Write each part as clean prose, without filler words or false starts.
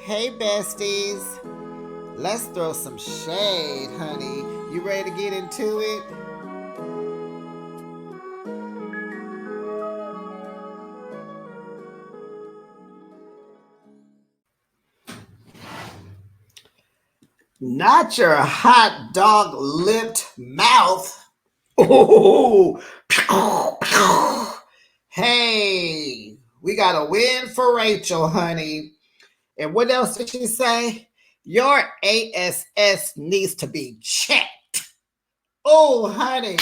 Hey besties, let's throw some shade, honey. You ready to get into it? Not your hot dog lipped mouth. Ooh. Hey, we got a win for Rachel, honey. And what else did she say? Your ASS needs to be checked. Oh, honey.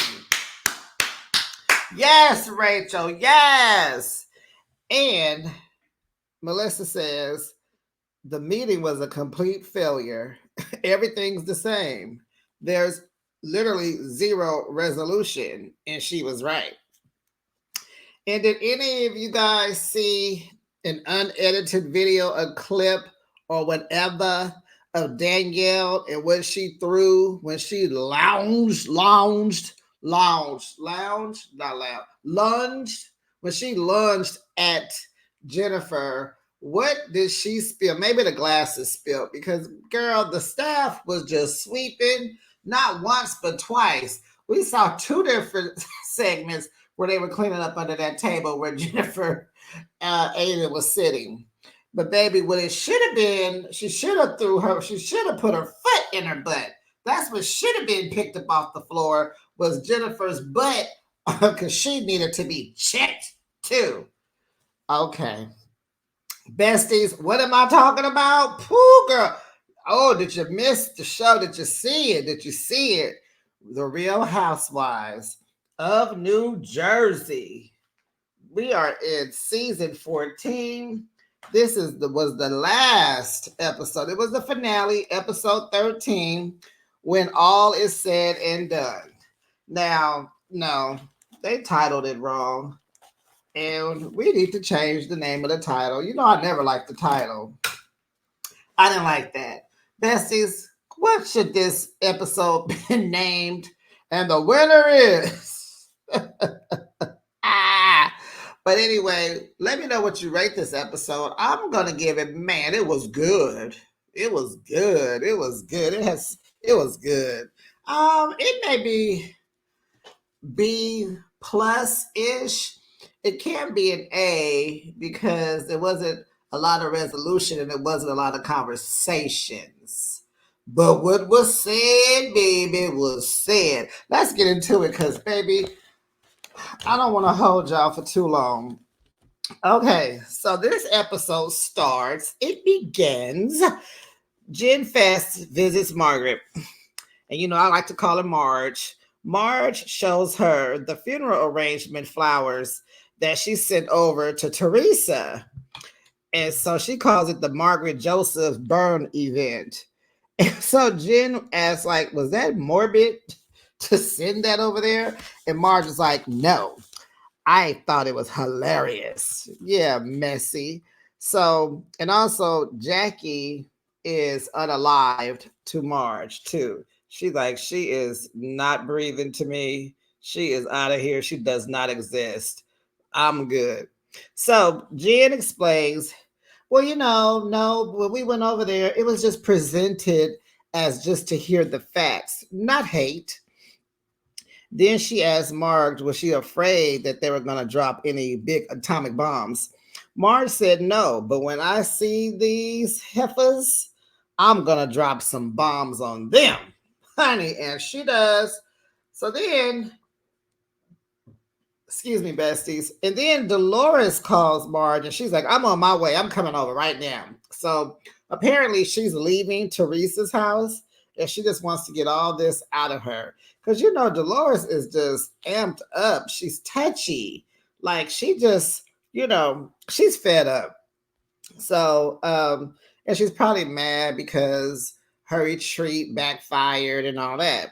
Yes, Rachel. Yes. And Melissa says the meeting was a complete failure. Everything's the same. There's literally zero resolution. And she was right. And did any of you guys see an unedited video, a clip, or whatever of Danielle and what she threw when she lounged, not loud, lunged, when she lunged at Jennifer? What did she spill? Maybe the glasses spilled because, girl, the staff was just sweeping, not once, but twice. We saw two different segments where they were cleaning up under that table where Jennifer Aiden was sitting. But baby, what it should have been, she should have put her foot in her butt. That's what should have been picked up off the floor was Jennifer's butt because she needed to be checked too. Okay. Besties, what am I talking about? Pooh, girl. Oh, did you miss the show? Did you see it? Did you see it? The Real Housewives of New Jersey. We are in season 14. This was the last episode. It was the finale, episode 13, when all is said and done. Now, no, they titled it wrong. And we need to change the name of the title. You know, I never liked the title. I didn't like that. Besties, what should this episode be named? And the winner is. But anyway, let me know what you rate this episode. I'm gonna give it, man, it was good. It was good. It was good. It was good. It may be B plus ish. It can be an A because there wasn't a lot of resolution and it wasn't a lot of conversations. But what was said, baby, was said. Let's get into it because, baby, I don't want to hold y'all for too long. Okay, so this episode starts, it begins. Jen Fest visits Margaret. And you know, I like to call her Marge. Marge shows her the funeral arrangement flowers that she sent over to Teresa. And so she calls it the Margaret Joseph burn event. And so Jen asks, like, was that morbid to send that over there? And Marge is like, no. I thought it was hilarious. Yeah, messy. So, and also Jackie is unalived to Marge too. She's like, she is not breathing to me. She is out of here. She does not exist. I'm good. So Jen explains, well, you know, no, when we went over there, it was just presented as just to hear the facts, not hate. Then she asked Marge, was she afraid that they were going to drop any big atomic bombs? Marge said no, but when I see these heifers, I'm going to drop some bombs on them, honey. And she does. So then, excuse me, besties. And then Dolores calls Marge and she's like, I'm on my way. I'm coming over right now. So apparently she's leaving Teresa's house and she just wants to get all this out of her. Because, you know, Dolores is just amped up. She's touchy. Like, she just, you know, she's fed up. So, and she's probably mad because her retreat backfired and all that.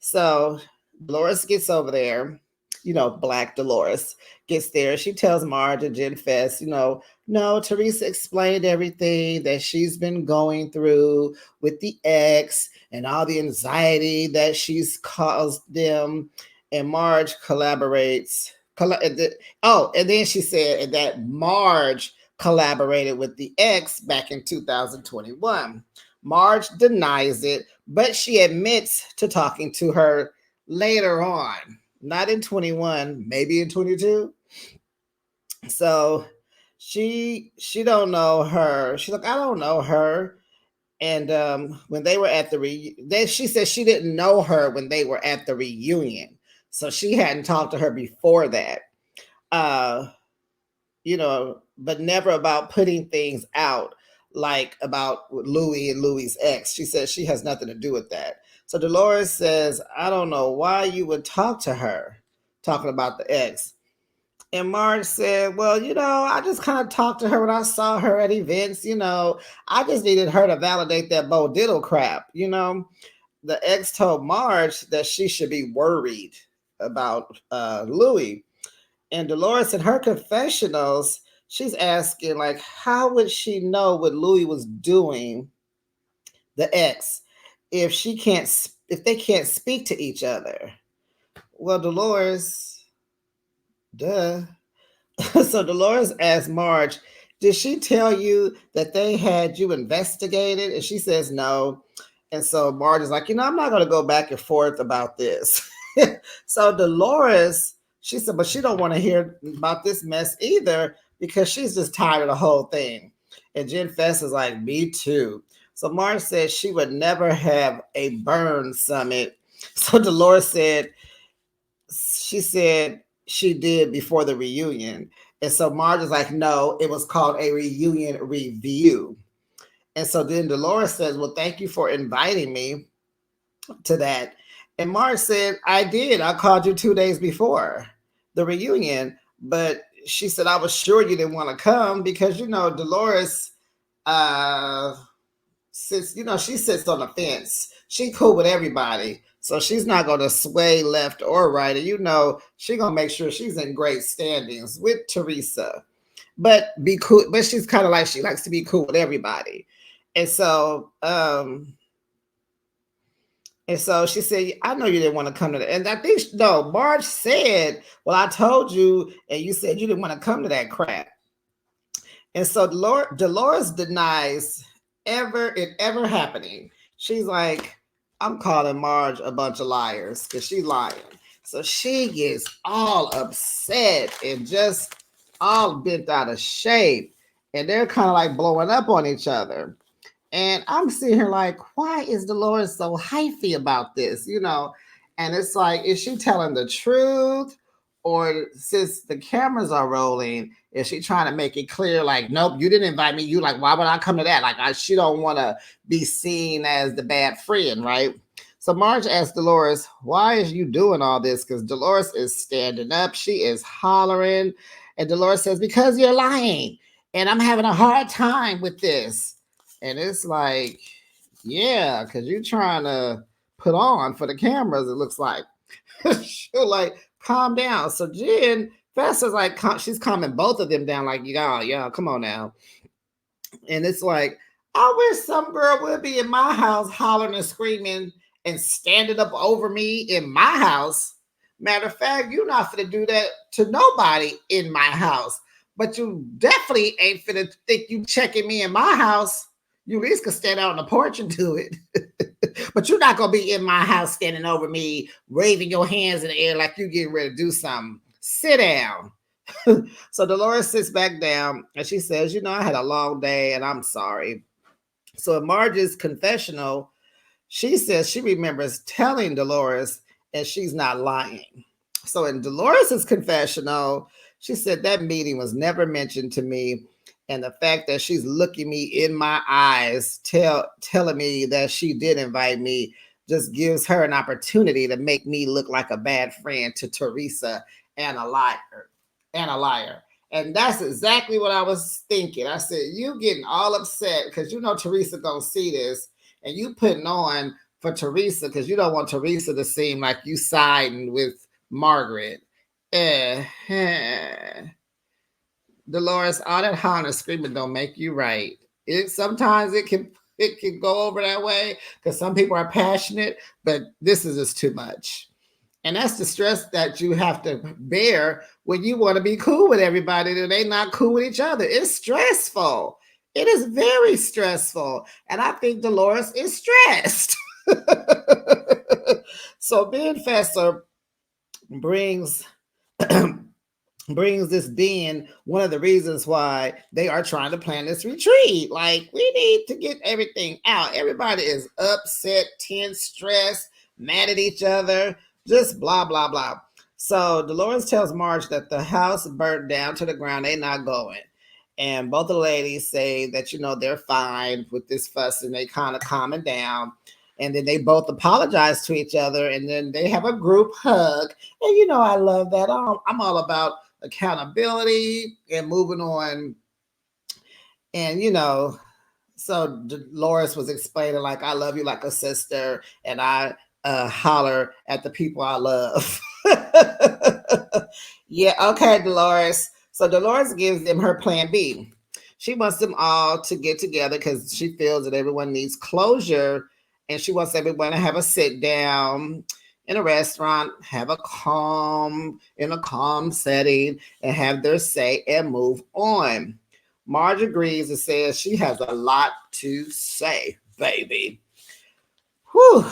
So, Dolores gets over there. You know, Black Dolores gets there. She tells Marge at Gen Fest, you know, no, Teresa explained everything that she's been going through with the ex and all the anxiety that she's caused them. And Marge collaborates. Oh, and then she said that Marge collaborated with the ex back in 2021. Marge denies it, but she admits to talking to her later on, not in 21, maybe in 22. So she don't know her. She's like, I don't know her. And when they were at the she said she didn't know her when they were at the reunion, so she hadn't talked to her before that. Uh, but never about putting things out like about Louis and Louis's ex. She says she has nothing to do with that. So Dolores says, I don't know why you would talk to her, talking about the ex. And Marge said, well, I just kind of talked to her when I saw her at events. I just needed her to validate that Bo Diddle crap. The ex told Marge that she should be worried about Louis. And Dolores, in her confessionals, she's asking, like, how would she know what Louis was doing, the ex, if they can't speak to each other? Well, Dolores, duh. So Dolores asked Marge, did she tell you that they had you investigated? And she says no. And so Marge is like, I'm not going to go back and forth about this. So Dolores, she said, but she don't want to hear about this mess either because she's just tired of the whole thing. And Jen Fest is like, me too. So Marge said she would never have a burn summit. So Dolores said, she did before the reunion. And so Marge is like, no, it was called a reunion review. And so then Dolores says, well, thank you for inviting me to that. And Marge said, I did. I called you 2 days before the reunion. But she said, I was sure you didn't want to come because, Dolores, she sits on the fence. She cool with everybody. So she's not going to sway left or right. And she's going to make sure she's in great standings with Teresa. But be cool. But she's kind of like, she likes to be cool with everybody. And so she said, I know you didn't want to come to that. And I think, no, Marge said, well, I told you, and you said you didn't want to come to that crap. And so Dolores denies it ever happening. She's like, I'm calling Marge a bunch of liars because she's lying. So she gets all upset and just all bent out of shape. And they're kind of like blowing up on each other. And I'm sitting here like, why is Dolores so hyphy about this? And it's like, is she telling the truth? Or since the cameras are rolling, is she trying to make it clear, like, nope, you didn't invite me. You like, why would I come to that? Like, she don't want to be seen as the bad friend, right? So Marge asked Dolores, why is you doing all this? Because Dolores is standing up. She is hollering. And Dolores says, because you're lying. And I'm having a hard time with this. And it's like, yeah, because you're trying to put on for the cameras, it looks like. She'll like, calm down. So Jen Fest is like, she's calming both of them down, like, y'all, come on now. And it's like, I wish some girl would be in my house hollering and screaming and standing up over me in my house. Matter of fact, you're not finna do that to nobody in my house. But you definitely ain't finna think you checking me in my house. You at least could stand out on the porch and do it. But you're not going to be in my house standing over me, waving your hands in the air like you're getting ready to do something. Sit down. So Dolores sits back down and she says, I had a long day and I'm sorry. So in Marge's confessional, she says she remembers telling Dolores and she's not lying. So in Dolores's confessional, she said that meeting was never mentioned to me. And the fact that she's looking me in my eyes, telling me that she did invite me, just gives her an opportunity to make me look like a bad friend to Teresa and a liar. And that's exactly what I was thinking. I said, you getting all upset because Teresa gonna see this, and you putting on for Teresa because you don't want Teresa to seem like you siding with Margaret. Dolores, all that hollering and screaming don't make you right. Sometimes it can go over that way because some people are passionate, but this is just too much. And that's the stress that you have to bear when you want to be cool with everybody and they not cool with each other. It's stressful. It is very stressful. And I think Dolores is stressed. So being Fester brings brings this being one of the reasons why they are trying to plan this retreat. Like, we need to get everything out. Everybody is upset, tense, stressed, mad at each other, just blah, blah, blah. So Dolores tells Marge that the house burned down to the ground. They're not going. And both the ladies say that, they're fine with this fuss and they kind of calming down. And then they both apologize to each other. And then they have a group hug. And, I love that. I'm all about accountability and moving on. And so Dolores was explaining, like, I love you like a sister, and I holler at the people I love. Yeah, okay, Dolores. So Dolores gives them her plan B. She wants them all to get together because she feels that everyone needs closure, and she wants everyone to have a sit down in a restaurant, have in a calm setting, and have their say and move on. Marge agrees and says she has a lot to say, baby. Whew.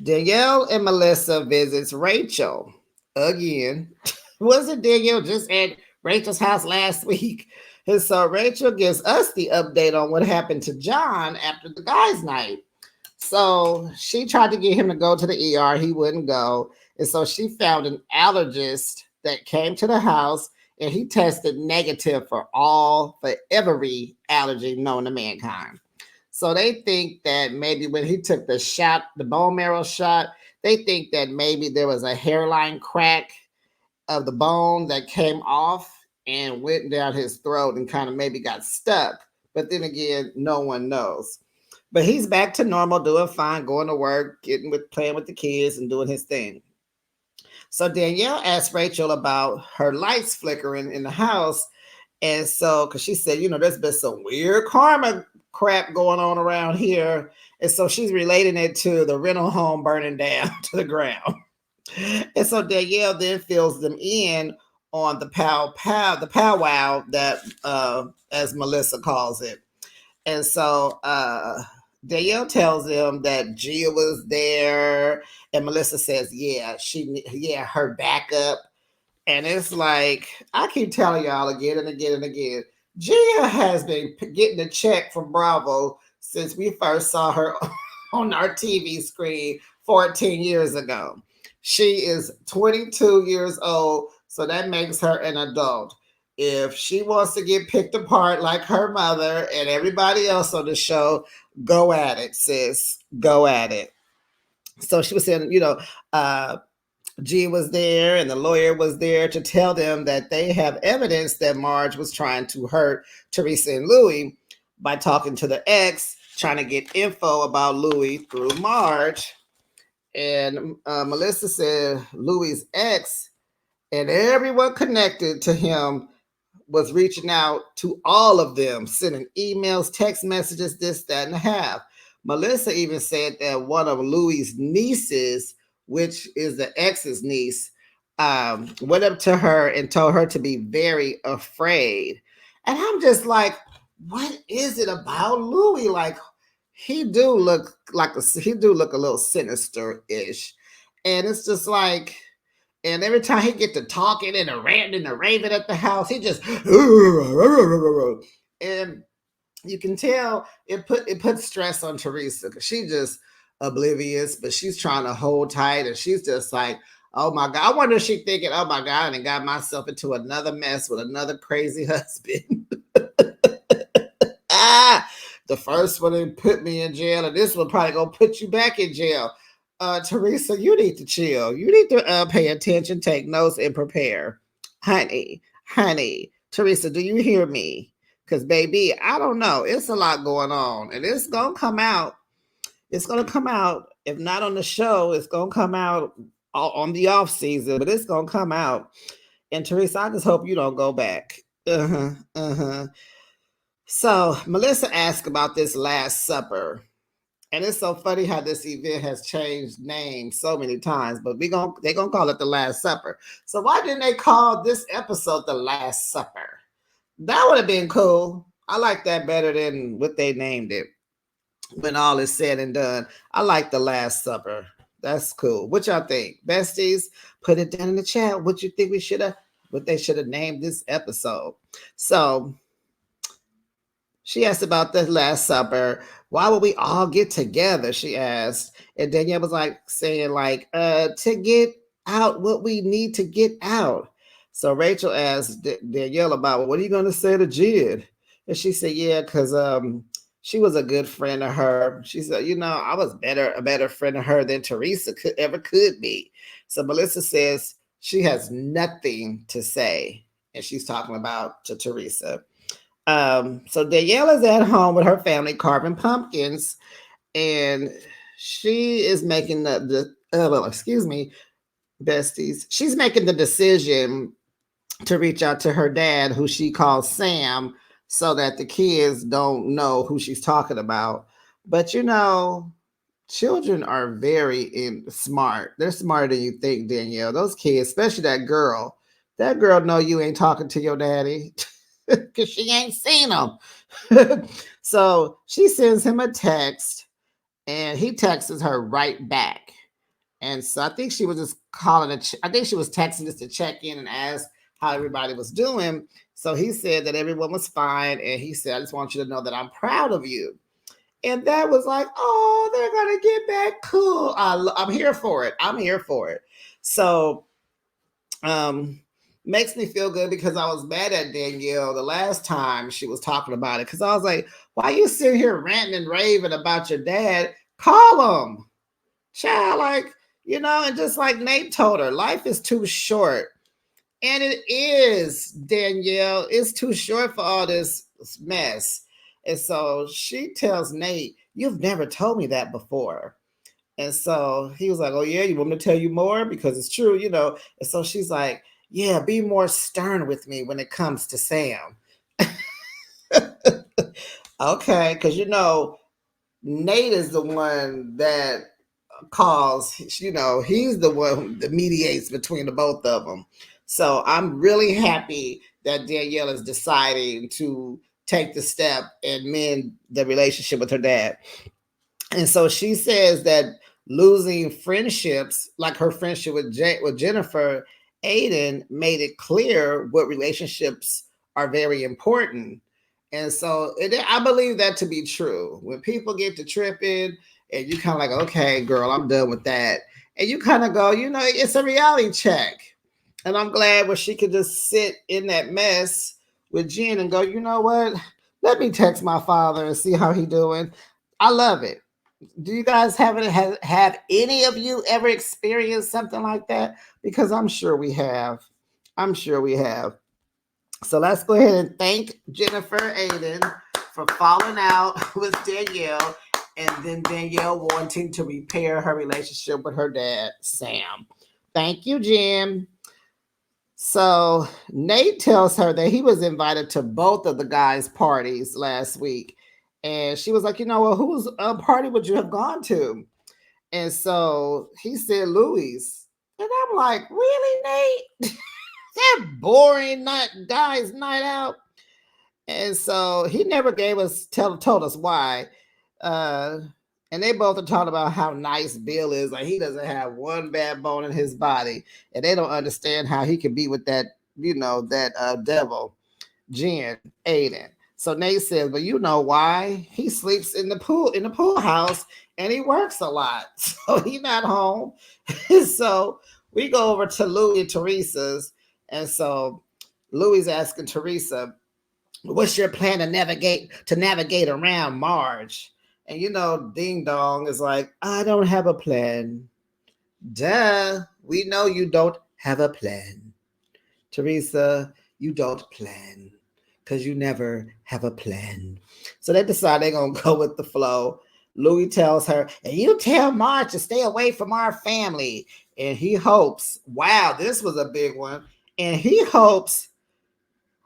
Danielle and Melissa visits Rachel again. Wasn't Danielle just at Rachel's house last week? And so Rachel gives us the update on what happened to John after the guys' night. So she tried to get him to go to the ER. He wouldn't go. And so she found an allergist that came to the house, and he tested negative for every allergy known to mankind. So they think that maybe when he took the shot, the bone marrow shot, they think that maybe there was a hairline crack of the bone that came off and went down his throat and kind of maybe got stuck. But then again, no one knows. But he's back to normal, doing fine, going to work, playing with the kids and doing his thing. So Danielle asked Rachel about her lights flickering in the house. And so, because she said, there's been some weird karma crap going on around here. And so she's relating it to the rental home burning down to the ground. And so Danielle then fills them in on the powwow that, as Melissa calls it. And so Danielle tells them that Gia was there, and Melissa says, her backup. And it's like, I keep telling y'all again and again and again, Gia has been getting a check from Bravo since we first saw her on our TV screen 14 years ago. She is 22 years old, so that makes her an adult. If she wants to get picked apart like her mother and everybody else on the show, go at it, sis. Go at it. So she was saying, G was there and the lawyer was there to tell them that they have evidence that Marge was trying to hurt Teresa and Louie by talking to the ex, trying to get info about Louie through Marge. And Melissa said Louie's ex and everyone connected to him was reaching out to all of them, sending emails, text messages, this, that, and a half. Melissa even said that one of Louie's nieces, which is the ex's niece, went up to her and told her to be very afraid. And I'm just like, what is it about Louie? Like, he do look a little sinister-ish. And it's just like, and every time he get to talking and ranting and raving at the house, he just and you can tell it puts stress on Teresa because she just oblivious, but she's trying to hold tight, and she's just like, oh my God. I wonder if she's thinking, oh my God, and got myself into another mess with another crazy husband. The first one put me in jail, and this one probably gonna put you back in jail. Teresa, you need to chill. You need to pay attention, take notes, and prepare. Honey. Teresa, do you hear me? Because, baby, I don't know. It's a lot going on, and it's going to come out. It's going to come out. If not on the show, it's going to come out on the off season, but it's going to come out. And, Teresa, I just hope you don't go back. So, Melissa asked about this Last Supper. And it's so funny how this event has changed names so many times, but they're gonna call it the Last Supper. So why didn't they call this episode the Last Supper? That would have been cool. I like that better than what they named it. When all is said and done, I like the Last Supper. That's cool. What y'all think, besties? Put it down in the chat. What you think what they should have named this episode? So she asked about the Last Supper. Why would we all get together? She asked. And Danielle was like saying, like, to get out what we need to get out. So Rachel asked Danielle about, well, what are you gonna say to Jid? And she said, yeah, because she was a good friend of her. She said, I was a better friend of her than Teresa could be. So Melissa says she has nothing to say. And she's talking about to Teresa. So Danielle is at home with her family carving pumpkins, and she is making excuse me, besties. She's making the decision to reach out to her dad, who she calls Sam, so that the kids don't know who she's talking about. But children are very smart. They're smarter than you think, Danielle. Those kids, especially that girl. That girl know you ain't talking to your daddy. Because she ain't seen him. So she sends him a text and he texts her right back. And so I think she was just I think she was texting just to check in and ask how everybody was doing. So he said that everyone was fine. And he said, I just want you to know that I'm proud of you. And that was like, oh, they're going to get back cool. I'm here for it. I'm here for it. So, makes me feel good because I was mad at Danielle the last time she was talking about it. Because I was like, why are you sitting here ranting and raving about your dad? Call him. Child, and just like Nate told her, life is too short. And it is, Danielle. It's too short for all this mess. And so she tells Nate, you've never told me that before. And so he was like, oh, yeah, you want me to tell you more? Because it's true, And so she's like, yeah, be more stern with me when it comes to Sam. Okay, because, Nate is the one that calls, he's the one that mediates between the both of them. So I'm really happy that Danielle is deciding to take the step and mend the relationship with her dad. And so she says that losing friendships, like her friendship with Jennifer Aiden, made it clear what relationships are very important. And so I believe that to be true. When people get to tripping and you kind of like, okay, girl, I'm done with that. And you kind of go, it's a reality check. And I'm glad where she could just sit in that mess with Jen and go, you know what? Let me text my father and see how he doing. I love it. Do you guys have any of you ever experienced something like that? Because I'm sure we have. I'm sure we have. So let's go ahead and thank Jennifer Aiden for falling out with Danielle and then Danielle wanting to repair her relationship with her dad, Sam. Thank you, Jen. So Nate tells her that he was invited to both of the guys' parties last week. And she was like, well, whose party would you have gone to? And so he said, Louis. And I'm like, really, Nate? That boring guys' night out. And so he never told us why. And they both are talking about how nice Bill is. Like he doesn't have one bad bone in his body. And they don't understand how he can be with that, devil, Jen, Aiden. So Nate says, but you know why? He sleeps in the pool house, and he works a lot. So he's not home. So we go over to Louis and Teresa's. And so Louis asking Teresa, what's your plan to navigate around Marge? And Ding Dong is like, I don't have a plan. Duh, we know you don't have a plan. Teresa, you don't plan because you never have a plan. So they decide they're going to go with the flow. Louis tells her, and you tell Marge to stay away from our family. And he hopes, wow, this was a big one. And he hopes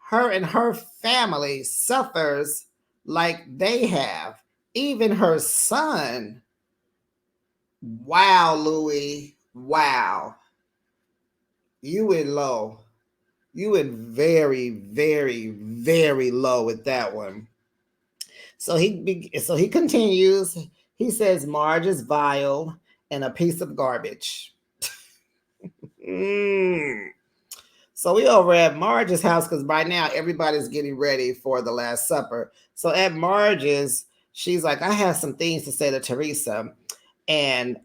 her and her family suffers like they have. Even her son Wow, Louis. Wow. You went low. You went very, very, very low with that one. So he continues. He says Marge is vile and a piece of garbage. Mm. So we over at Marge's house because by now everybody's getting ready for the Last Supper. So at Marge's, she's like, I have some things to say to Teresa. And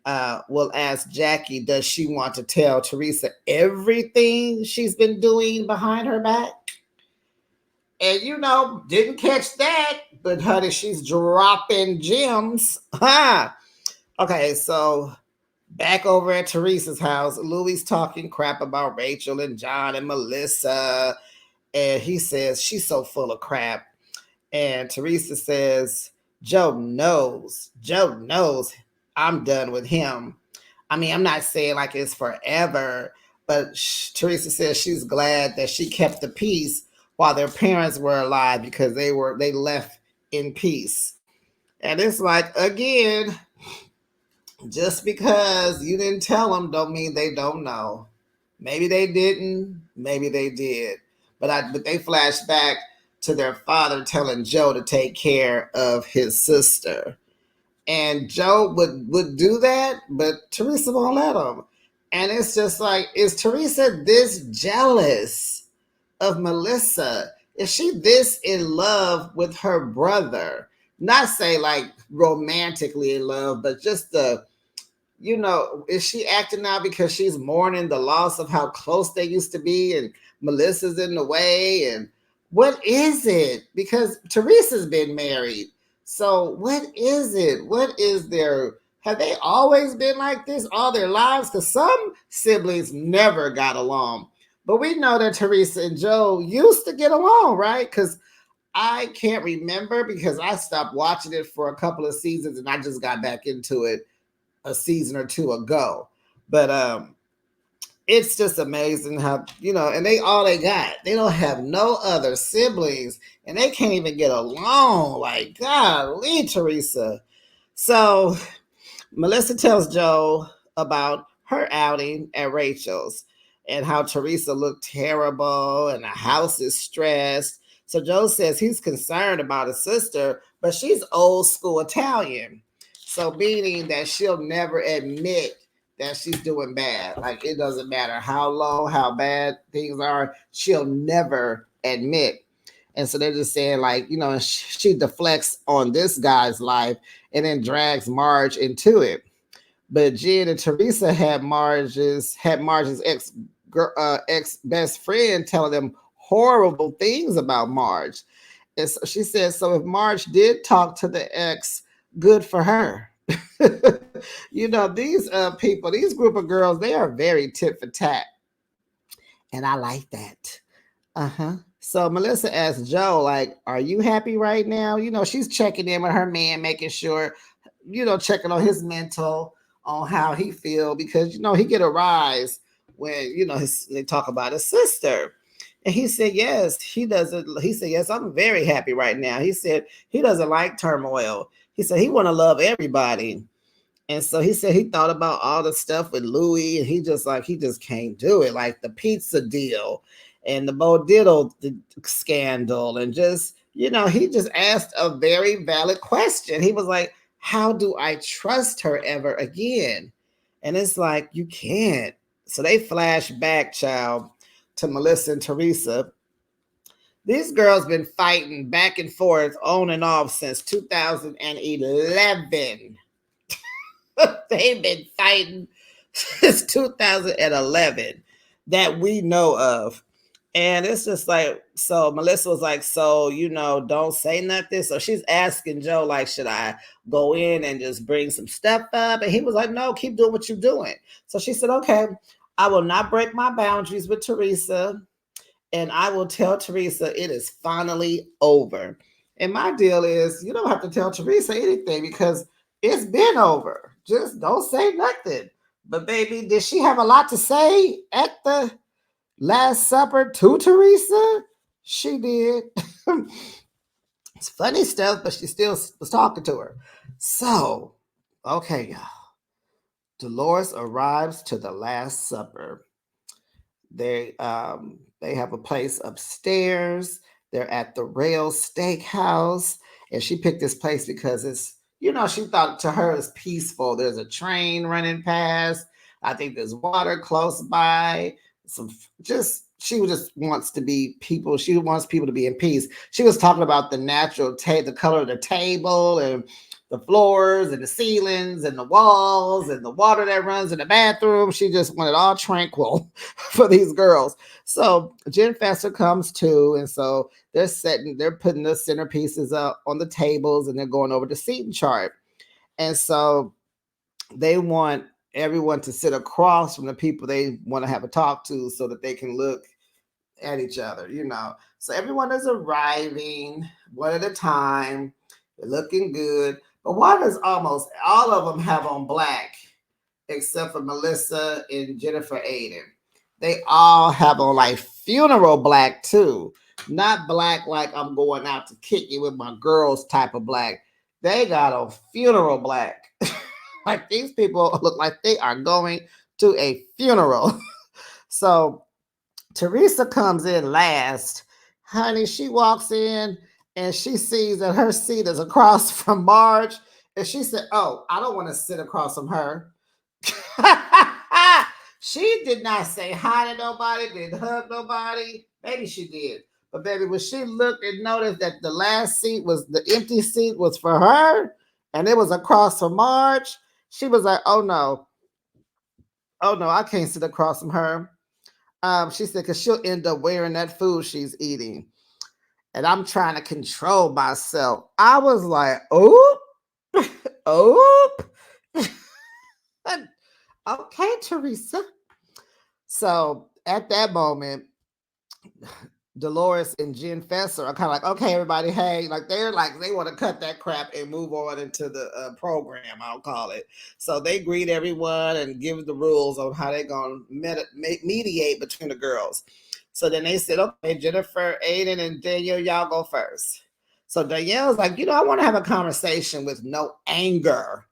we'll ask Jackie, does she want to tell Teresa everything she's been doing behind her back? And didn't catch that, but honey, she's dropping gems. Huh? Okay, so back over at Teresa's house, Louis talking crap about Rachel and John and Melissa. And he says she's so full of crap. And Teresa says, Joe knows I'm done with him. I mean, I'm not saying like it's forever, but Teresa says she's glad that she kept the peace while their parents were alive because they left in peace. And it's like, again, just because you didn't tell them don't mean they don't know. Maybe they didn't, maybe they did. But they flash back to their father telling Joe to take care of his sister. And Joe would do that, but Teresa won't let him. And it's just like, is Teresa this jealous of Melissa? Is she this in love with her brother? Not say like romantically in love, but just is she acting now because she's mourning the loss of how close they used to be and Melissa's in the way? And what is it? Because Teresa's been married. So what is it? What is their, have they always been like this all their lives? Because some siblings never got along. But we know that Teresa and Joe used to get along, right? Because I can't remember because I stopped watching it for a couple of seasons and I just got back into it a season or two ago. But it's just amazing how, and they all they got. They don't have no other siblings and they can't even get along. Like, golly, Teresa. So Melissa tells Joe about her outing at Rachel's and how Teresa looked terrible and the house is stressed. So Joe says he's concerned about his sister, but she's old school Italian. So meaning that she'll never admit that she's doing bad. Like it doesn't matter how low, how bad things are, she'll never admit. And so they're just saying like, she deflects on this guy's life and then drags Marge into it. But Jen and Teresa had Marge's ex best friend telling them horrible things about Marge. And so she said, so if Marge did talk to the ex, good for her. These people, these group of girls, they are very tit for tat. And I like that. Uh-huh. So Melissa asked Joe, like, are you happy right now? She's checking in with her man, making sure, checking on his mental, on how he feel, because, he get a rise when, they talk about his sister. And he said, yes, he doesn't. He said, yes, I'm very happy right now. He said he doesn't like turmoil. He said he want to love everybody. And so he said he thought about all the stuff with Louis, and he just can't do it. Like the pizza deal and the Bo Diddle scandal. And just, he just asked a very valid question. He was like, how do I trust her ever again? And it's like, you can't. So they flash back, child, to Melissa and Teresa. These girls been fighting back and forth on and off since 2011. They've been fighting since 2011 that we know of. And it's just like, so Melissa was like, so, don't say nothing. So she's asking Joe, like, should I go in and just bring some stuff up? And he was like, no, keep doing what you're doing. So she said, okay, I will not break my boundaries with Teresa. And I will tell Teresa it is finally over. And my deal is, you don't have to tell Teresa anything because it's been over. Just don't say nothing. But baby, did she have a lot to say at the Last Supper to Teresa? She did. It's funny stuff, but she still was talking to her. So, okay, y'all. Dolores arrives to the Last Supper. They have a place upstairs. They're at the Rail Steakhouse, and she picked this place because she thought to her it's peaceful. There's a train running past. I think there's water close by. Some just she just wants to be people. She wants people to be in peace. She was talking about the natural the color of the table and the floors and the ceilings and the walls and the water that runs in the bathroom. She just wanted all tranquil for these girls. So Jen Fester comes too, and so they're putting the centerpieces up on the tables, and they're going over the seating chart. And so they want everyone to sit across from the people they want to have a talk to, so that they can look at each other. So everyone is arriving one at a time. They're looking good. But why does almost all of them have on black, except for Melissa and Jennifer Aiden? They all have on like funeral black too. Not black like I'm going out to kick it with my girls type of black. They got on funeral black. Like these people look like they are going to a funeral. So Teresa comes in last. Honey, she walks in and she sees that her seat is across from Marge. And she said, "Oh, I don't want to sit across from her." She did not say hi to nobody, didn't hug nobody. Maybe she did. But baby, when she looked and noticed that the last seat was the empty seat was for her and it was across from Marge, she was like, "Oh no. Oh no, I can't sit across from her." She said, because she'll end up wearing that food she's eating. And I'm trying to control myself. I was like, "Oop, oop." Okay, Teresa. So at that moment, Dolores and Jen Fesser are kind of like, "Okay, everybody, hey," like they want to cut that crap and move on into the program, I'll call it. So they greet everyone and give the rules on how they're going to mediate between the girls. So then they said, "Okay, Jennifer, Aiden, and Danielle, y'all go first." So Danielle's like, "I want to have a conversation with no anger."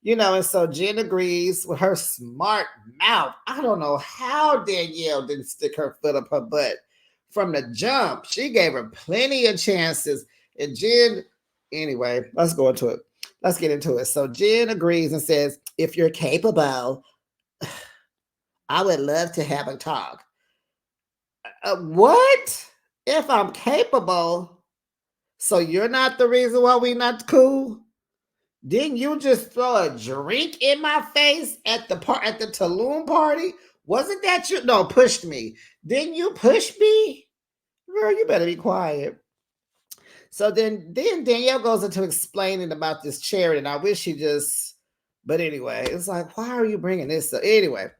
And so Jen agrees with her smart mouth. I don't know how Danielle didn't stick her foot up her butt from the jump. She gave her plenty of chances. And Jen, anyway, let's go into it. Let's get into it. So Jen agrees and says, "If you're capable, I would love to have a talk." What? If I'm capable? So you're not the reason why we not cool? Didn't you just throw a drink in my face at the Tulum party? Wasn't that you? No, pushed me. Didn't you push me? Girl, you better be quiet. So then Danielle goes into explaining about this charity, and I wish she just. But anyway, it's like, why are you bringing this up? Anyway,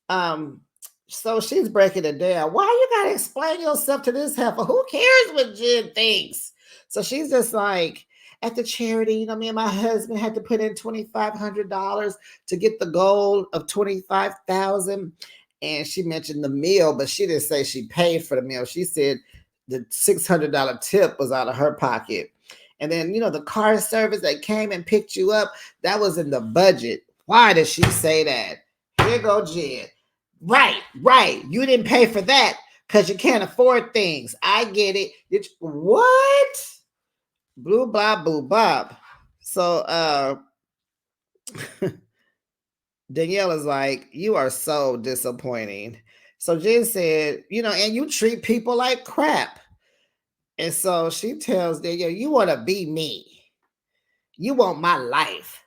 um, so she's breaking it down. Why you gotta explain yourself to this heifer? Who cares what Jen thinks? So she's just like, at the charity, me and my husband had to put in $2,500 to get the goal of 25,000. And she mentioned the meal, but she didn't say she paid for the meal. She said the $600 tip was out of her pocket. And then, the car service that came and picked you up, that was in the budget. Why did she say that? Here go Jen. Right. You didn't pay for that because you can't afford things. I get it. What? Blue blah boo bob. So Danielle is like, "You are so disappointing." So Jen said, "And you treat people like crap." And so she tells Danielle, "You want to be me. You want my life."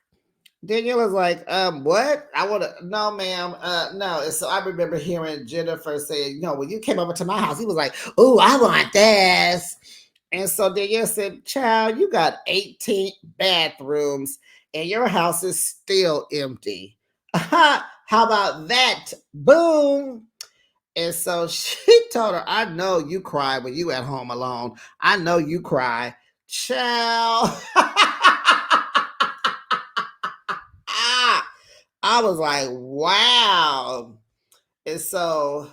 Danielle is like, what? I want to, no, ma'am. No. And so I remember hearing Jennifer say, when you came over to my house, he was like, "Oh, I want this." And so Danielle said, "Child, you got 18 bathrooms and your house is still empty. How about that? Boom." And so she told her, "I know you cry when you at home alone. I know you cry." Child. I was like, wow. And so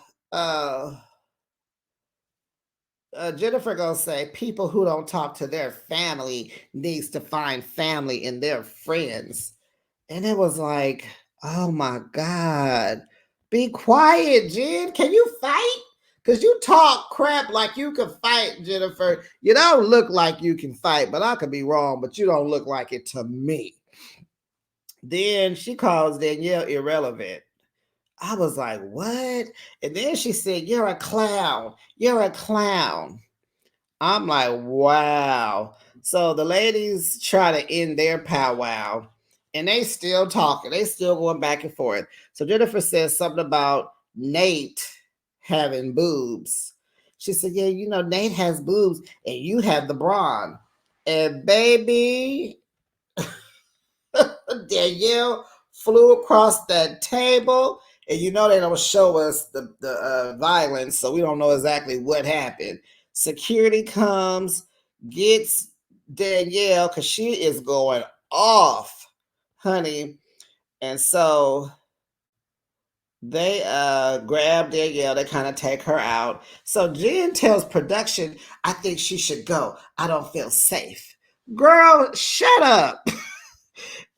Jennifer gonna say people who don't talk to their family needs to find family in their friends. And it was like, Oh my God. Be quiet, Jen. Can you fight? Because you talk crap like you can fight, Jennifer. You don't look like you can fight, but I could be wrong, but you don't look like it to me. Then she calls Danielle irrelevant. I was like, what? And then she said, you're a clown. You're a clown. I'm like, wow. So the ladies try to end their powwow and they still talking. They still going back and forth. So Jennifer says something about Nate having boobs. She said, yeah, you know, Nate has boobs and you have the brawn. And baby, Danielle flew across that table. And you know they don't show us the violence, so we don't know exactly what happened. Security comes, gets Danielle because she is going off, honey. And so they grab Danielle, they kind of take her out. So Jen tells production, I think she should go. I don't feel safe. Girl, shut up.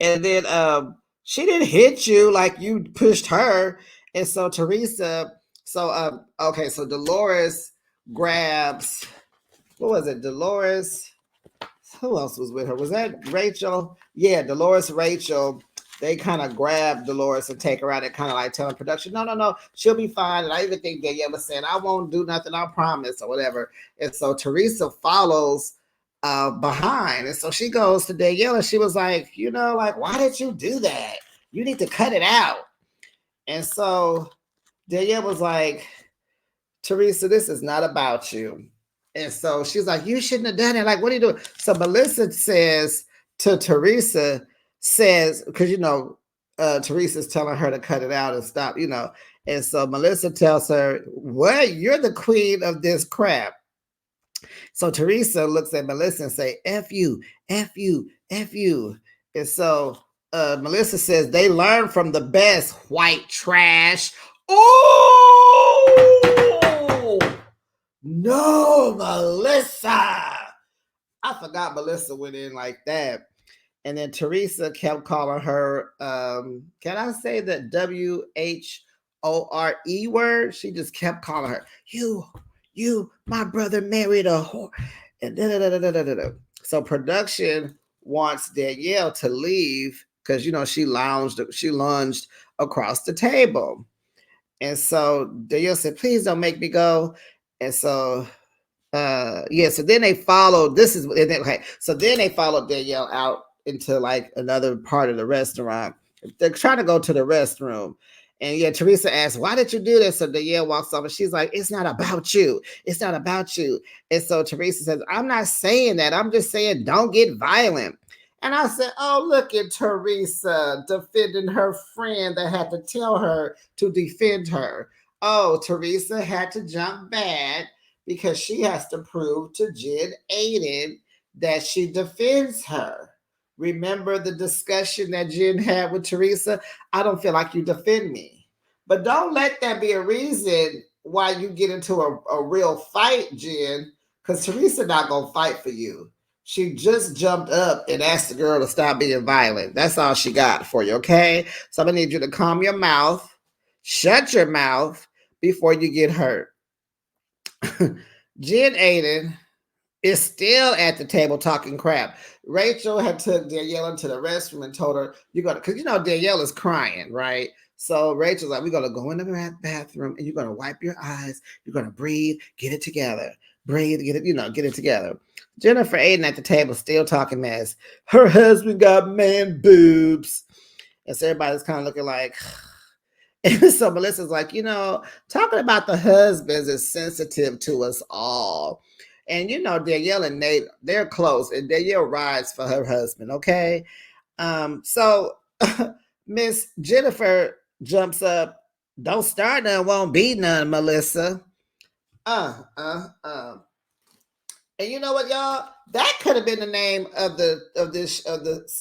And then she didn't hit you like you pushed her. And so Teresa, so okay, so Dolores grabs, what was it? Dolores, who else was with her? Was that Rachel? Yeah, Dolores, Rachel. They kind of grab Dolores and take her out and kind of like telling production, no, no, no, she'll be fine. And I even think Danielle was saying, I won't do nothing, I promise, or whatever. And so Teresa follows behind. And so she goes to Danielle and she was like, you know, like, why did you do that? You need to cut it out. And so Danielle was like, Teresa, this is not about you. And so she's like, you shouldn't have done it. Like, what are you doing? So Melissa says to Teresa, says, because, you know, Teresa's telling her to cut it out and stop, you know. And so Melissa tells her, what? You're the queen of this crap. So Teresa looks at Melissa and say, F you, F you, F you. And so Melissa says, they learn from the best, white trash. Oh! No, Melissa. I forgot Melissa went in like that. And then Teresa kept calling her, can I say the WHORE word? She just kept calling her, you, my brother married a whore. And da-da-da-da-da-da-da. So production wants Danielle to leave because, you know, she lunged across the table. And so Danielle said, please don't make me go. And so yeah, so then they followed, this is okay, so then they followed Danielle out into like another part of the restaurant. They're trying to go to the restroom. And yeah, Teresa asked, why did you do this? So Danielle walks off and she's like, it's not about you. It's not about you. And so Teresa says, I'm not saying that. I'm just saying don't get violent. And I said, oh, look at Teresa defending her friend that had to tell her to defend her. Oh, Teresa had to jump bad because she has to prove to Jen Aiden that she defends her. Remember the discussion that Jen had with Teresa? I don't feel like you defend me. But don't let that be a reason why you get into a real fight, Jen, because Teresa not going to fight for you. She just jumped up and asked the girl to stop being violent. That's all she got for you, okay? So I'm going to need you to calm your mouth, shut your mouth before you get hurt. Jen Aiden is still at the table talking crap. Rachel had took Danielle into the restroom and told her, you're going to, because you know Danielle is crying, right? So Rachel's like, we're going to go in the bathroom and you're going to wipe your eyes. You're going to breathe, get it together. Breathe, get it, get it together. Jennifer Aiden at the table still talking mess. Her husband got man boobs. And so everybody's kind of looking like, and so Melissa's like, talking about the husbands is sensitive to us all. And Danielle and Nate, they're close, and Danielle rides for her husband, okay? So Miss Jennifer jumps up. Don't start none, won't be none, Melissa. And you know what, y'all? That could have been the name of this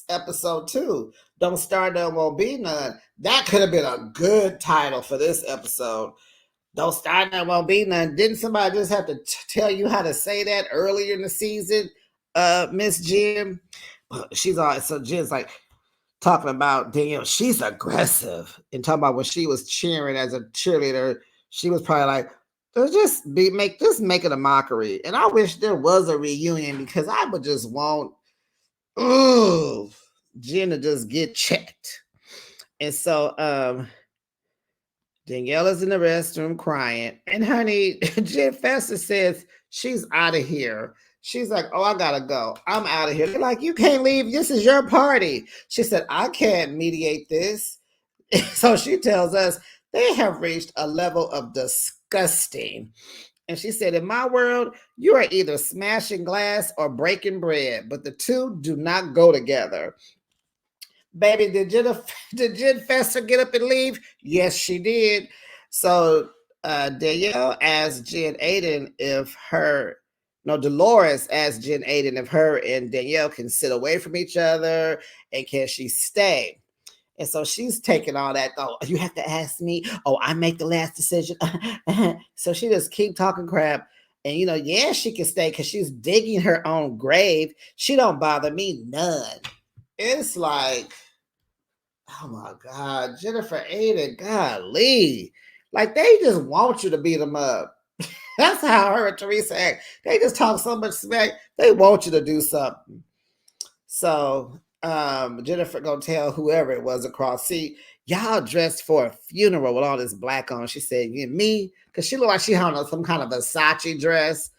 episode too. Don't start none, won't be none. That could have been a good title for this episode. Don't start none, won't be none. Didn't somebody just have to tell you how to say that earlier in the season, Miss Jim? She's all right. So Jim's like, talking about Danielle, she's aggressive, and talking about when she was cheering as a cheerleader, she was probably like, make it a mockery. And I wish there was a reunion because I would just want Jen to just get checked. And so Danielle is in the restroom crying. And honey, Jen Fester says she's out of here. She's like, oh, I gotta go. I'm out of here. They're like, you can't leave. This is your party. She said, I can't mediate this. So she tells us they have reached a level of disgusting. And she said, in my world, you are either smashing glass or breaking bread, but the two do not go together. Baby, did Jen Fester get up and leave? Yes, she did. So Danielle asked Jen Aiden if Dolores asked Jen Aiden if her and Danielle can sit away from each other and can she stay. And so she's taking all that. Oh, you have to ask me. Oh, I make the last decision. So she just keep talking crap. And yeah, she can stay because she's digging her own grave. She don't bother me none. It's like, oh my God, Jennifer Aiden, golly. Like they just want you to beat them up. That's how her and Teresa act. They just talk so much smack. They want you to do something. So Jennifer gonna tell whoever it was across. See, y'all dressed for a funeral with all this black on. She said, me? Because she looked like she had on some kind of Versace dress.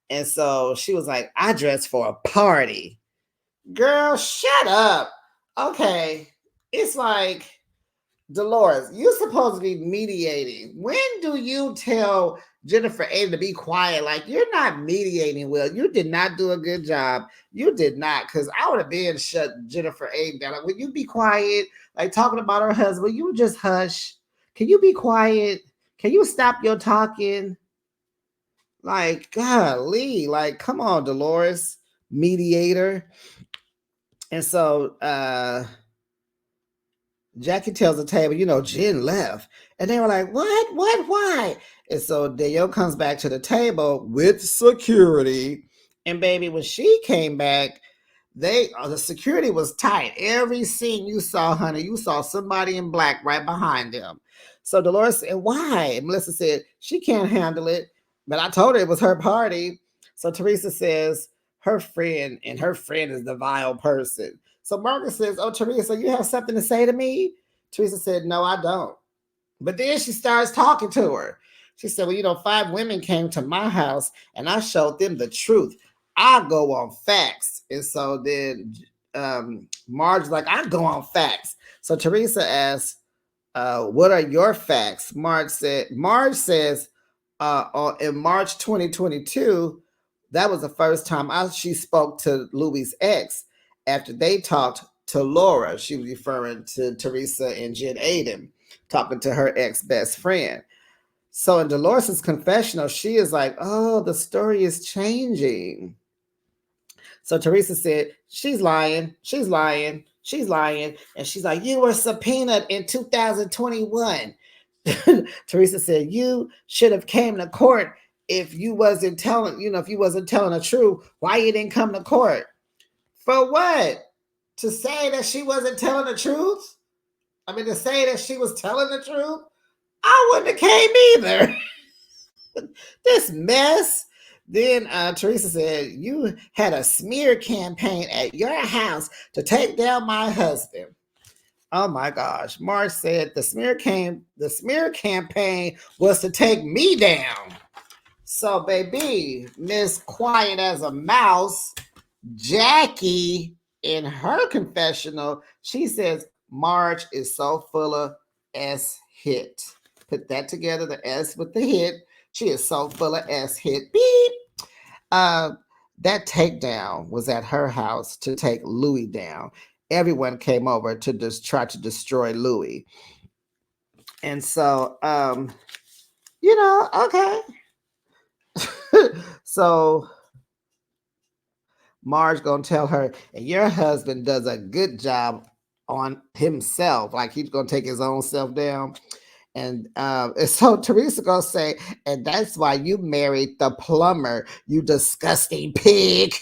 And so she was like, I dressed for a party. Girl, shut up. Okay. It's like, Dolores, you're supposed to be mediating. When do you tell Jennifer Aiden to be quiet? Like, you're not mediating well. You did not do a good job. You did not, because I would have been shut Jennifer Aiden down. Like, will you be quiet? Like, talking about her husband, you just hush. Can you be quiet? Can you stop your talking? Like, golly, like, come on, Dolores, mediator. And so, Jackie tells the table, Jen left. And they were like, what, why? And so Danielle comes back to the table with security. And baby, when she came back, the security was tight. Every scene you saw, honey, you saw somebody in black right behind them. So Dolores said, why? And Melissa said, she can't handle it. But I told her it was her party. So Teresa says, her friend is the vile person. So Margaret says, oh, Teresa, you have something to say to me? Teresa said, no, I don't. But then she starts talking to her. She said, well, 5 women came to my house and I showed them the truth. I go on facts. And so then Marge's like, I go on facts. So Teresa asks, what are your facts? Marge says, in March 2022, that was the first time she spoke to Louis' ex after they talked to Laura. She was referring to Teresa and Jen Aiden, talking to her ex-best friend. So in Dolores' confessional, she is like, oh, the story is changing. So Teresa said, she's lying. And she's like, you were subpoenaed in 2021. Teresa said, you should have came to court if you wasn't telling the truth. Why you didn't come to court? For what? To say that she wasn't telling the truth? I mean, to say that she was telling the truth? I wouldn't have came either. This mess. Then Teresa said, you had a smear campaign at your house to take down my husband. Oh my gosh. Marge said the smear campaign was to take me down. So, baby, Miss Quiet as a Mouse, Jackie, in her confessional, she says Marge is so full of S hit. Put that together, the S with the hit. She is so full of S hit. Beep. That takedown was at her house to take Louis down. Everyone came over to just try to destroy Louis. And so, okay. So Marge gonna tell her, and your husband does a good job on himself. Like he's gonna take his own self down. And so Teresa gonna say, and that's why you married the plumber, you disgusting pig.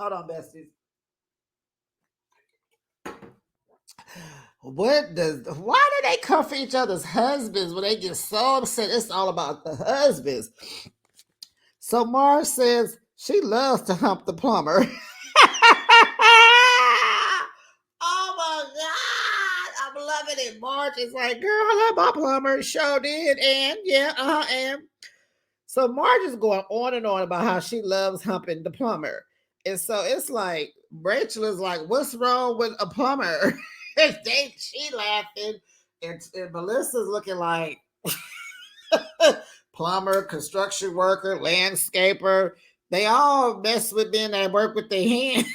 Hold on, besties. Why do they come for each other's husbands when they get so upset? It's all about the husbands. So Marge says she loves to hump the plumber. Oh my God, I'm loving it. Marge is like, girl, I love my plumber. Sure did. And yeah, and so Marge is going on and on about how she loves humping the plumber. And so it's like Rachel is like, what's wrong with a plumber? And she laughing. And Melissa's looking like plumber, construction worker, landscaper. They all mess with men that work with their hands.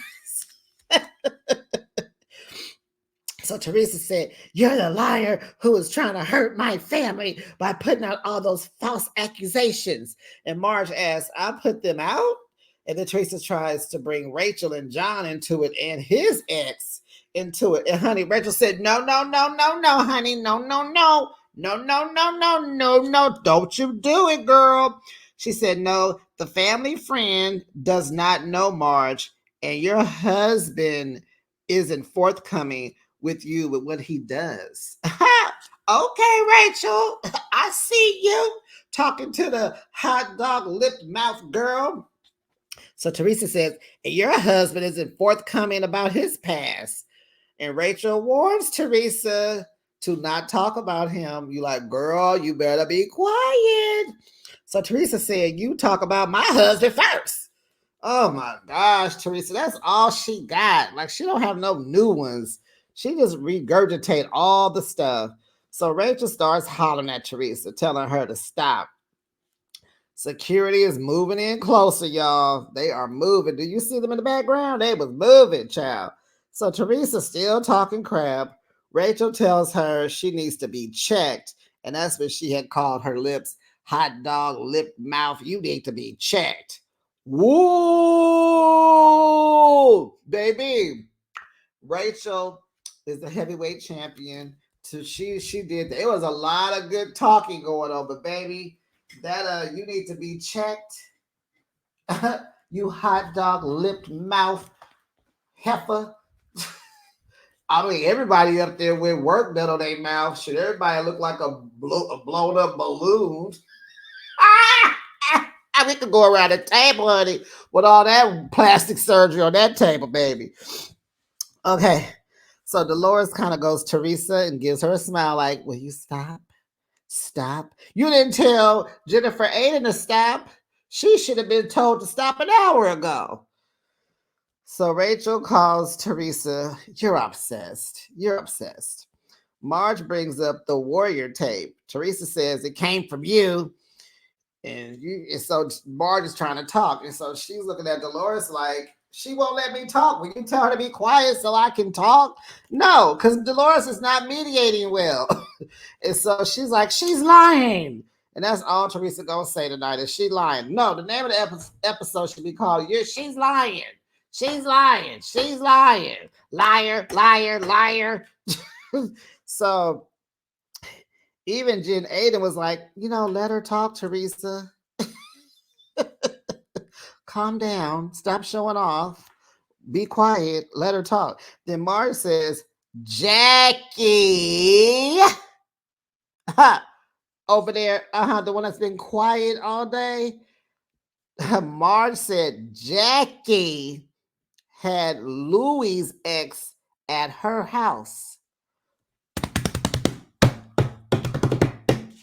So Teresa said, you're the liar who is trying to hurt my family by putting out all those false accusations. And Marge asked, I put them out? And then Teresa tries to bring Rachel and John into it and his ex into it. And honey, Rachel said, no, honey. No. Don't you do it, girl. She said, no, the family friend does not know Marge, and your husband isn't forthcoming with you with what he does. Okay, Rachel, I see you talking to the hot dog lipped mouth girl. So Teresa says, your husband isn't forthcoming about his past. And Rachel warns Teresa to not talk about him. You like, girl, you better be quiet. So Teresa said, you talk about my husband first. Oh my gosh, Teresa, that's all she got. Like, she don't have no new ones. She just regurgitate all the stuff. So Rachel starts hollering at Teresa, telling her to stop. Security is moving in closer, y'all. They are moving. Do you see them in the background? They was moving, child. So Teresa still talking crap. Rachel tells her she needs to be checked. And that's when she had called her lips hot dog lip mouth. You need to be checked. Woo, baby. Rachel is the heavyweight champion. So she did. It was a lot of good talking going on, but baby, that you need to be checked. You hot dog lipped mouth heifer. I mean, everybody up there with work done on their mouth. Should everybody look like a blown up balloon? We could go around the table, honey, with all that plastic surgery on that table, baby. Okay. So Dolores kind of goes Teresa and gives her a smile like, will you stop? Stop. You didn't tell Jennifer Aiden to stop. She should have been told to stop an hour ago. So Rachel calls Teresa, you're obsessed. You're obsessed. Marge brings up the warrior tape. Teresa says it came from you. And so Marge is trying to talk. And so she's looking at Dolores like, she won't let me talk. Will you tell her to be quiet so I can talk? No, because Dolores is not mediating well. And so she's like, she's lying. And that's all Teresa gonna say tonight is she lying. No, the name of the episode should be called She's Lying. She's lying. She's lying. Liar, liar, liar. So even Jen Aiden was like, let her talk, Teresa. Calm down. Stop showing off. Be quiet. Let her talk. Then Marge says, Jackie. Over there, the one that's been quiet all day. Marge said Jackie had Louie's ex at her house.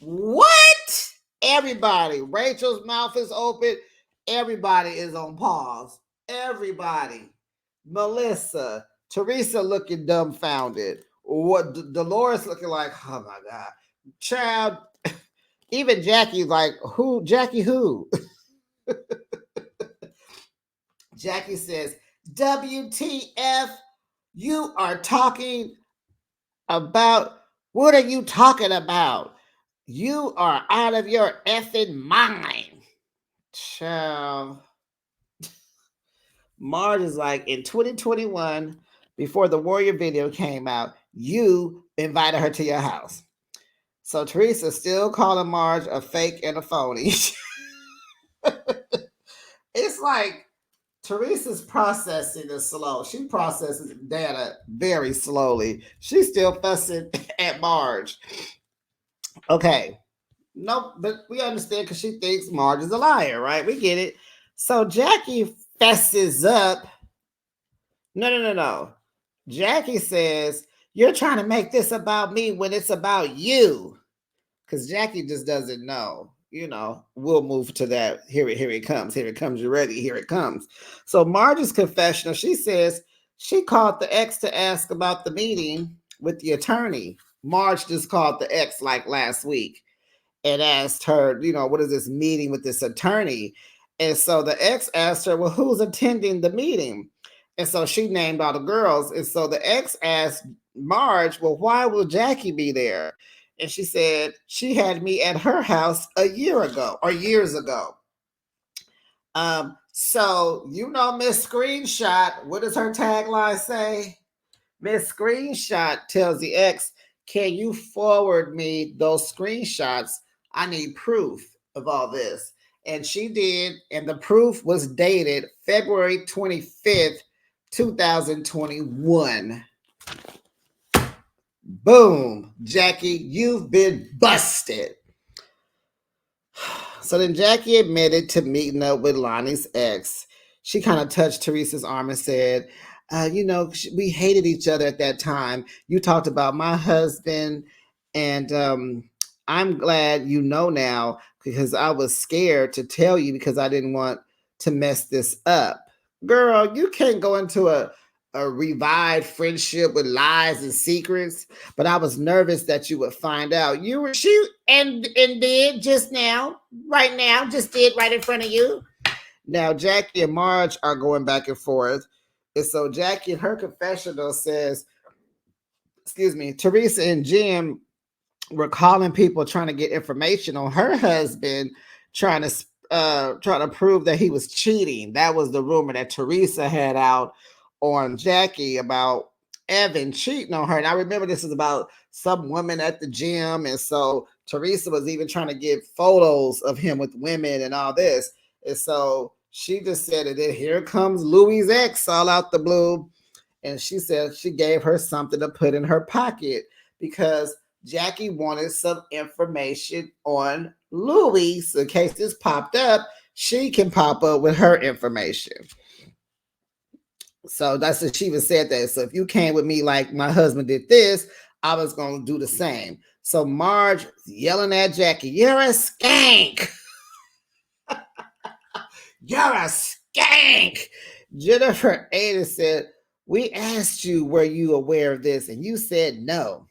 What? Everybody. Rachel's mouth is open. Everybody is on pause. Everybody. Melissa. Teresa looking dumbfounded. What? Dolores looking like, oh my God. Child. Even Jackie's like, who? Jackie who? Jackie says, WTF, you are talking about, what are you talking about? You are out of your effing mind. Child. Marge is like, in 2021, before the Warrior video came out, you invited her to your house. So Teresa's still calling Marge a fake and a phony. It's like, Teresa's processing is slow. She processes data very slowly. She's still fussing at Marge. Okay. Nope, but we understand because she thinks Marge is a liar, right? We get it. So Jackie fesses up. No, no, no, no. Jackie says, "You're trying to make this about me when it's about you." Because Jackie just doesn't know. We'll move to that. Here it comes. Here it comes. You ready? Here it comes. So Marge's confessional, she says she called the ex to ask about the meeting with the attorney. Marge just called the ex like last week and asked her, what is this meeting with this attorney? And so the ex asked her, well, who's attending the meeting? And so she named all the girls. And so the ex asked Marge, well, why will Jackie be there? And she said she had me at her house a year ago or years ago. So Miss Screenshot, what does her tagline say? Miss Screenshot tells the ex, can you forward me those screenshots? I need proof of all this. And she did, and the proof was dated February 25th, 2021. Boom, Jackie, you've been busted. So then Jackie admitted to meeting up with Lonnie's ex. She kind of touched Teresa's arm and said, we hated each other at that time. You talked about my husband, and I'm glad you know now because I was scared to tell you because I didn't want to mess this up. Girl, you can't go into a revived friendship with lies and secrets, but I was nervous that you would find out. She did just now, right now, just did right in front of you. Now Jackie and Marge are going back and forth. And so Jackie in her confessional says, Teresa and Jim were calling people trying to get information on her husband, trying to prove that he was cheating. That was the rumor that Teresa had out on Jackie about Evan cheating on her. And I remember this is about some woman at the gym. And so Teresa was even trying to get photos of him with women and all this. And so she just said, and then here comes Louie's ex all out the blue. And she said she gave her something to put in her pocket because Jackie wanted some information on Louie. So in case this popped up, she can pop up with her information. So that's what she even said that. So if you came with me like my husband did this, I was going to do the same. So Marge yelling at Jackie, you're a skank. You're a skank. Jennifer Ada said, we asked you, were you aware of this? And you said no.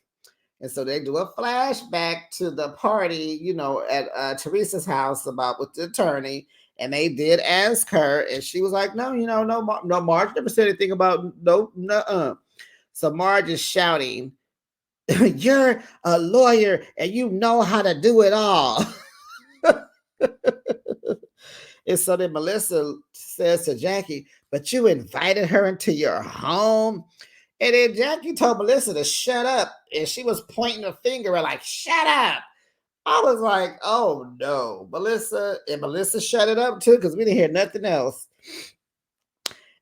And so they do a flashback to the party, at Teresa's house about with the attorney. And they did ask her, and she was like, no, no, Marge never said anything about no. So Marge is shouting, you're a lawyer and you know how to do it all. And so then Melissa says to Jackie, but you invited her into your home. And then Jackie told Melissa to shut up. And she was pointing a finger at like, shut up. I was like, oh no, Melissa. And Melissa shut it up too, because we didn't hear nothing else.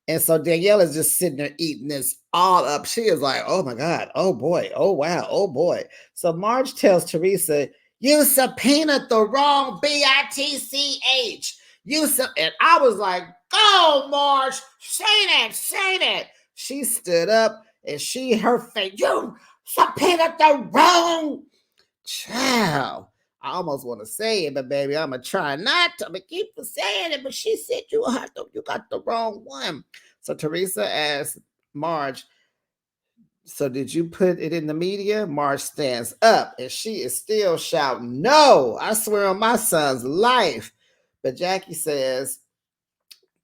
And so Danielle is just sitting there eating this all up. She is like, oh my God, oh boy, oh wow, oh boy. So Marge tells Teresa, you subpoenaed the wrong BITCH. And I was like, go, Marge, say that. She stood up and her face, you subpoenaed the wrong child. I almost want to say it, but baby, I'm going to try not to. I'm going to keep saying it, but she said you got the wrong one. So Teresa asked Marge, so did you put it in the media? Marge stands up and she is still shouting, no, I swear on my son's life. But Jackie says,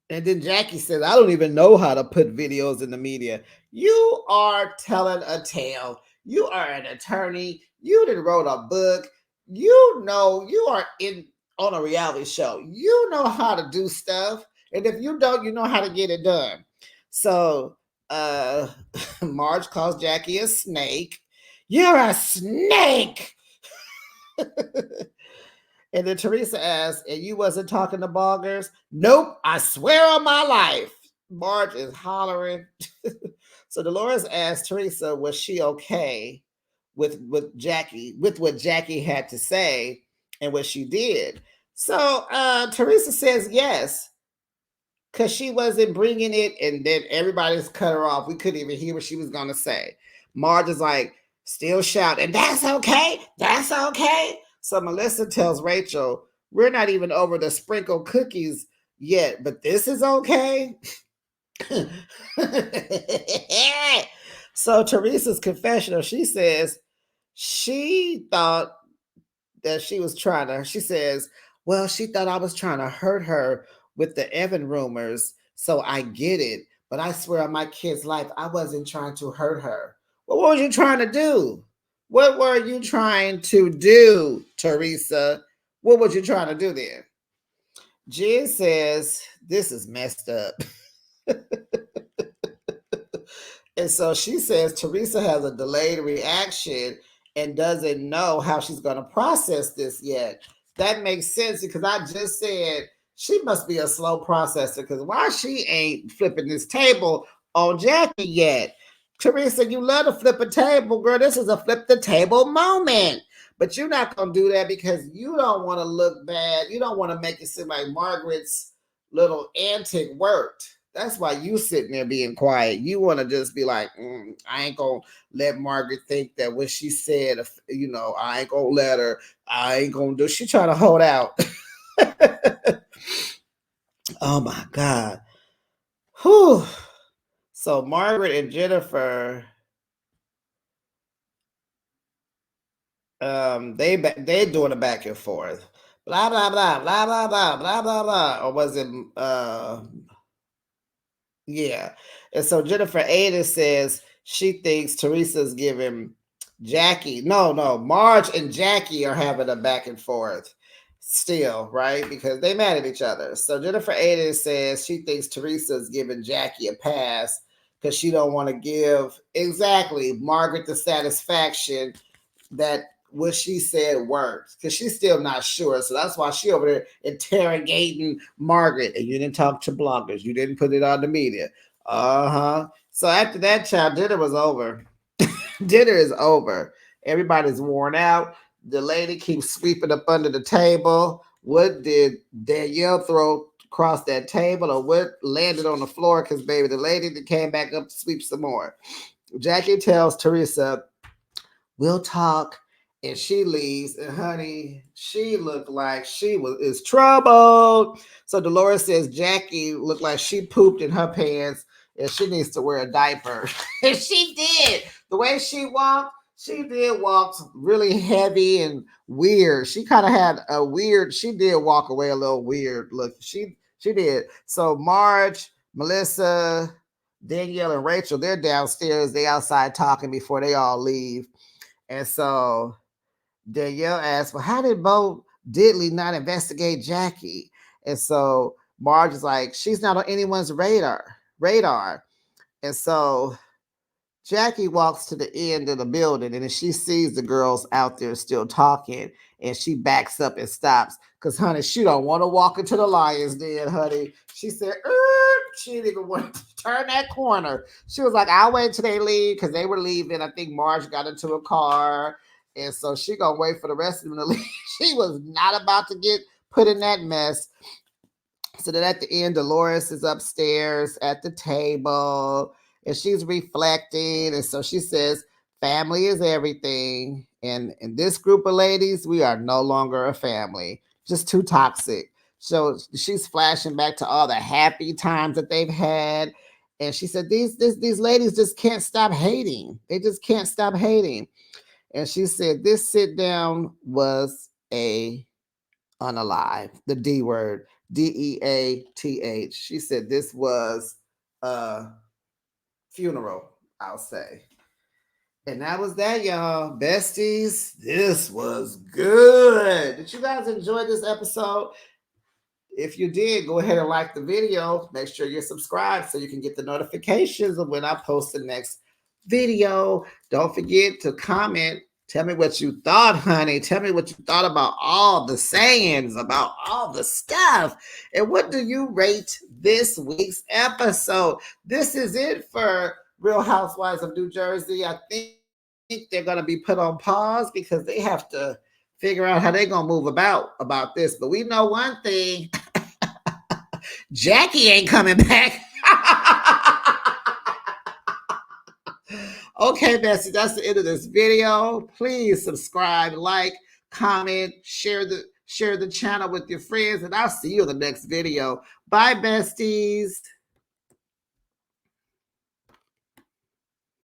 and then Jackie says, I don't even know how to put videos in the media. You are telling a tale. You are an attorney. You done wrote a book. You are on a reality show. You know how to do stuff. And if you don't, you know how to get it done. So Marge calls Jackie a snake. You're a snake. And then Teresa asked, and you wasn't talking to bloggers? Nope, I swear on my life. Marge is hollering. So Dolores asked Teresa, was she okay with Jackie, with what Jackie had to say and what she did? So Teresa says yes, because she wasn't bringing it, and then everybody's cut her off. We couldn't even hear what she was going to say. Marge is like, still shouting, that's okay, that's okay. So Melissa tells Rachel, we're not even over the sprinkled cookies yet, but this is okay. So Teresa's confessional, she says she thought that she says, well, she thought I was trying to hurt her with the Evan rumors, so I get it. But I swear on my kid's life, I wasn't trying to hurt her. Well, what were you trying to do? What were you trying to do, Teresa? What were you trying to do there? Jen says, this is messed up. And so she says Teresa has a delayed reaction and doesn't know how she's going to process this yet. That makes sense because I just said she must be a slow processor because why she ain't flipping this table on Jackie yet? Teresa, you love to flip a table, girl. This is a flip the table moment. But you're not going to do that because you don't want to look bad. You don't want to make it seem like Margaret's little antic worked. That's why you sitting there being quiet. You want to just be like, I ain't gonna let Margaret think that what she said, I ain't gonna let her. I ain't gonna do. She trying to hold out. Oh my God. Whew. So Margaret and Jennifer, they doing a back and forth. Blah blah blah blah blah blah blah blah blah. Or was it Yeah. And so Jennifer Ada says she thinks Teresa's giving Jackie, no, Marge and Jackie are having a back and forth still, right? Because they mad at each other. So Jennifer Ada says she thinks Teresa's giving Jackie a pass because she don't want to give exactly Margaret the satisfaction that what she said worked because she's still not sure. So that's why she over there interrogating Margaret. And you didn't talk to bloggers. You didn't put it on the media. Uh-huh. So after that, child, dinner was over. Dinner is over. Everybody's worn out. The lady keeps sweeping up under the table. What did Danielle throw across that table or what landed on the floor? Because, baby, the lady that came back up to sweep some more. Jackie tells Teresa, we'll talk. And she leaves. And honey, she looked like is troubled. So Dolores says Jackie looked like she pooped in her pants and she needs to wear a diaper. And she did. The way she did walk really heavy and weird. She kind of had she did walk away a little weird look. She did. So Marge, Melissa, Danielle, and Rachel, they're downstairs. They outside talking before they all leave. And so Danielle asked, well, how did Bo Diddley not investigate Jackie? And so Marge is like, she's not on anyone's radar. And so Jackie walks to the end of the building and she sees the girls out there still talking and she backs up and stops because, honey, she don't want to walk into the lion's den, honey. She said, she didn't even want to turn that corner. She was like, I'll wait till they leave because they were leaving. I think Marge got into a car. And so she gonna wait for the rest of them to leave. She was not about to get put in that mess. So then at the end, Dolores is upstairs at the table and she's reflecting. And so she says, family is everything. And in this group of ladies, we are no longer a family, just too toxic. So she's flashing back to all the happy times that they've had. And she said, these ladies just can't stop hating. They just can't stop hating. And she said, this sit down was a unalive, the D word, DEATH. She said this was a funeral, I'll say. And that was that, y'all. Besties, this was good. Did you guys enjoy this episode? If you did, go ahead and like the video. Make sure you're subscribed so you can get the notifications of when I post the next video. Don't forget to comment Tell me what you thought, honey. Tell me what you thought about all the sayings, about all the stuff. And what do you rate this week's episode? This is it for Real Housewives of New Jersey. I think they're going to be put on pause because they have to figure out how they're going to move about this. But we know one thing. Jackie ain't coming back. Okay, Bessie, that's the end of this video. Please subscribe, like, comment, share the channel with your friends, and I'll see you in the next video. Bye, besties.